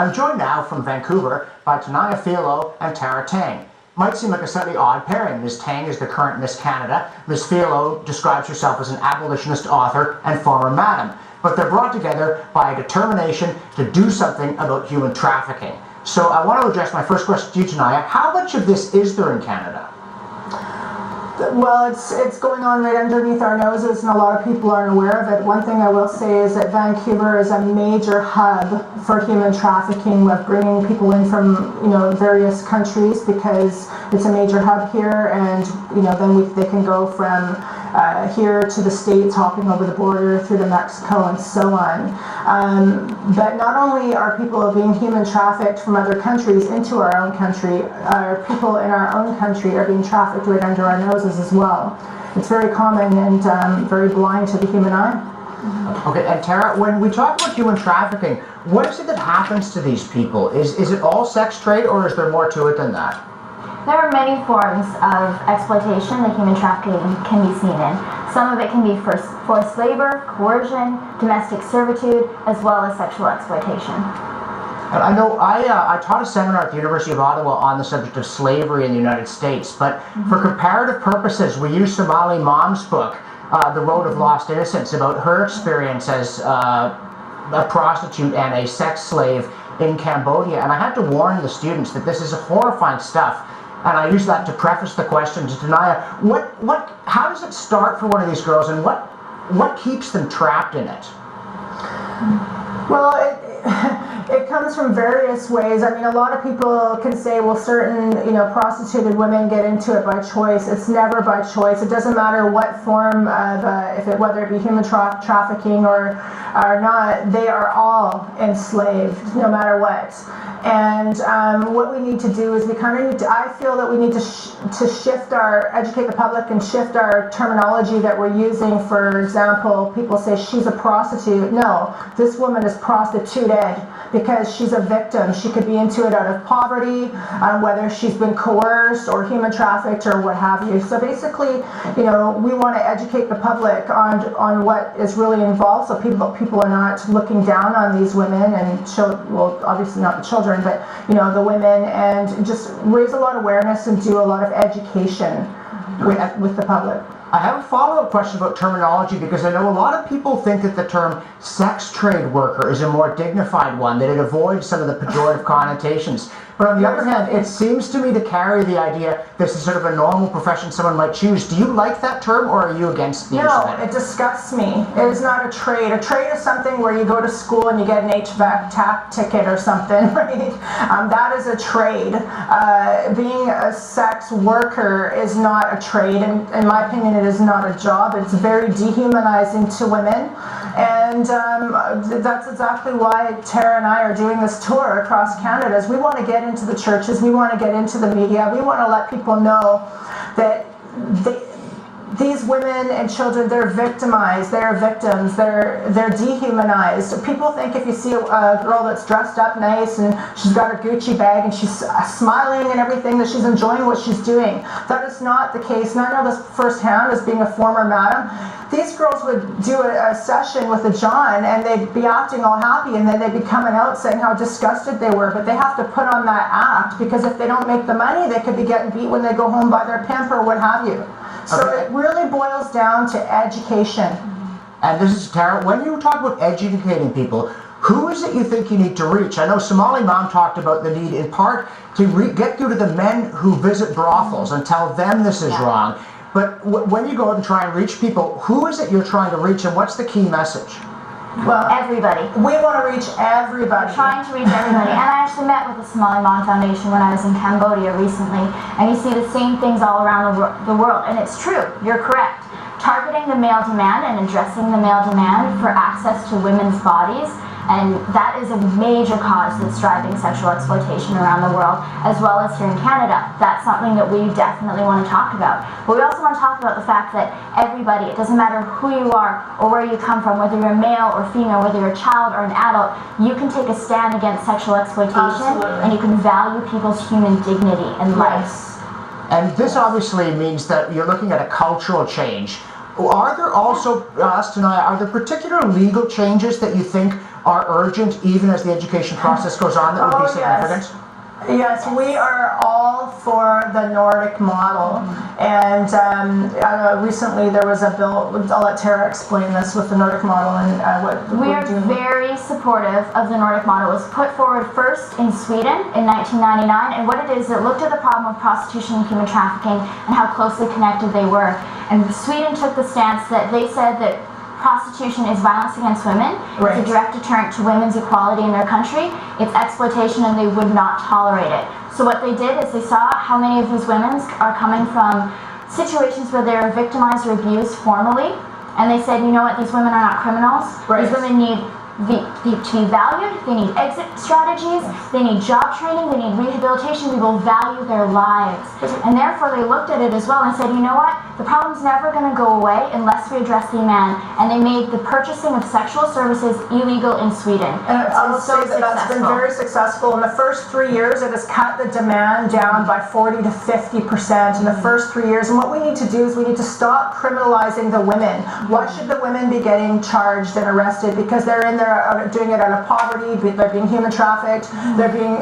I'm joined now from Vancouver by Tanaya Filo and Tara Tang. Might seem like a slightly odd pairing. Ms. Tang is the current Miss Canada. Ms. Filo describes herself as an abolitionist author and former madam. But they're brought together by a determination to do something about human trafficking. So I want to address my first question to you, Tanaya. How much of this is there in Canada? Well, it's going on right underneath our noses, and a lot of people aren't aware of it. One thing I will say is that Vancouver is a major hub for human trafficking, of bringing people in from various countries, because it's a major hub here, and then they can go from here to the States, hopping over the border through to Mexico and so on. But not only are people being human trafficked from other countries into our own country, our people in our own country are being trafficked right under our noses as well. It's very common and very blind to the human eye. Okay, and Tara, when we talk about human trafficking, what is it that happens to these people? Is it all sex trade, or is there more to it than that? There are many forms of exploitation that human trafficking can be seen in. Some of it can be forced labor, coercion, domestic servitude, as well as sexual exploitation. And I know I taught a seminar at the University of Ottawa on the subject of slavery in the United States, but for comparative purposes, we used Somali Mom's book, The Road of Lost Innocence, about her experience as a prostitute and a sex slave in Cambodia. And I had to warn the students that this is horrifying stuff. And I use that to preface the question to Tanaya. How does it start for one of these girls, and what keeps them trapped in it? Well, it comes from various ways. I mean, a lot of people can say, well, certain prostituted women get into it by choice. It's never by choice. It doesn't matter what form of whether it be human trafficking or not. They are all enslaved, no matter what. And what we need to do is I feel that we need to educate the public and shift our terminology that we're using. For example, people say she's a prostitute. No, this woman is prostituted because she's a victim. She could be into it out of poverty, whether she's been coerced or human trafficked or what have you. So basically, we want to educate the public on what is really involved, so people are not looking down on these women and obviously not the children, but the women, and just raise a lot of awareness and do a lot of education with the public. I have a follow-up question about terminology, because I know a lot of people think that the term sex trade worker is a more dignified one, that it avoids some of the pejorative connotations. But on the other hand, it seems to me to carry the idea this is sort of a normal profession someone might choose. Do you like that term, or are you against the use of it? No, it disgusts me. It is not a trade. A trade is something where you go to school and you get an HVAC ticket or something, right? That is a trade. Being a sex worker is not a trade. In my opinion, it is not a job. It's very dehumanizing to women. And that's exactly why Tara and I are doing this tour across Canada, is we want to get into the churches, we want to get into the media, we want to let people know that these women and children, they're victimized, they're victims, they're dehumanized. People think if you see a girl that's dressed up nice and she's got her Gucci bag and she's smiling and everything, that she's enjoying what she's doing. That is not the case, and I know this firsthand as being a former madam. These girls would do a session with a John and they'd be acting all happy, and then they'd be coming out saying how disgusted they were, but they have to put on that act, because if they don't make the money, they could be getting beat when they go home by their pimp or what have you. So it really boils down to education. And this is Tara. When you talk about educating people, who is it you think you need to reach? I know Somali Mom talked about the need, in part, to get you to the men who visit brothels and tell them this is wrong. But when you go out and try and reach people, who is it you're trying to reach, and what's the key message? Well, everybody. We want to reach everybody. We're trying to reach everybody. And I actually met with the Somali Mom Foundation when I was in Cambodia recently, and you see the same things all around the world. And it's true, you're correct. Targeting the male demand and addressing the male demand for access to women's bodies, and that is a major cause that's driving sexual exploitation around the world, as well as here in Canada. That's something that we definitely want to talk about. But we also want to talk about the fact that everybody, it doesn't matter who you are or where you come from, whether you're male or female, whether you're a child or an adult, you can take a stand against sexual exploitation. Absolutely. And you can value people's human dignity and life. And this obviously means that you're looking at a cultural change. Are there also, are there particular legal changes that you think are urgent even as the education process goes on that would be Oh, yes. significant? Yes, we are all for the Nordic model, and recently there was a bill. I'll let Tara explain this with the Nordic model and what We we're are doing. very supportive of the Nordic model. It was put forward first in Sweden in 1999, and what it is, it looked at the problem of prostitution and human trafficking and how closely connected they were. And Sweden took the stance that they said that prostitution is violence against women. Right. It's a direct deterrent to women's equality in their country. It's exploitation, and they would not tolerate it. So what they did is they saw how many of these women are coming from situations where they're victimized or abused formally, and they said, you know what, these women are not criminals. Right. These women need to be valued, they need exit strategies, they need job training, they need rehabilitation, we will value their lives. And therefore they looked at it as well and said, you know what, the problem's never going to go away unless we address the man. And they made the purchasing of sexual services illegal in Sweden. And I will It's been say that that's been very successful. In the first 3 years, it has cut the demand down by 40 to 50% in the first 3 years. And what we need to do is we need to stop criminalizing the women. Why should the women be getting charged and arrested? Because they're in there doing it out of poverty, they're being human trafficked, they're being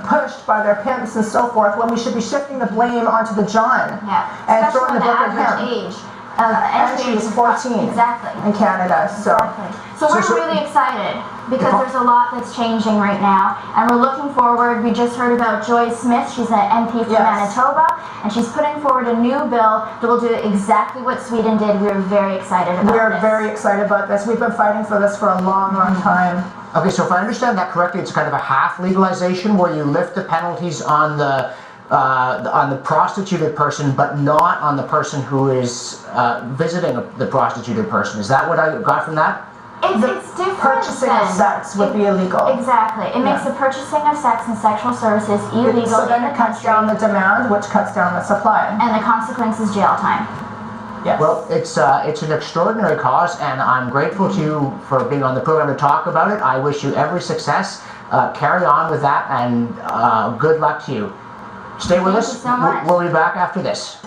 pushed by their pimps and so forth, when we should be shifting the blame onto the John and Especially throwing the book at him. age. And she was 14 Exactly. in Canada. So. Exactly. So we're really excited because there's a lot that's changing right now, and we're looking forward. We just heard about Joy Smith. She's an MP from Manitoba, and she's putting forward a new bill that will do exactly what Sweden did. We're very excited about this. We are very excited about this. We've been fighting for this for a long, long time. Okay, so if I understand that correctly, it's kind of a half legalization where you lift the penalties on the prostituted person, but not on the person who is visiting the prostituted person. Is that what I got from that? It's different. Purchasing of sex would be illegal. Exactly. It makes the purchasing of sex and sexual services illegal So then in it the cuts country, down the demand, which cuts down the supply. and the consequence is jail time. Yes. Well, it's an extraordinary cause, and I'm grateful to you for being on the program to talk about it. I wish you every success. Carry on with that, and good luck to you. Stay with us. Thank you so much. We'll be back after this.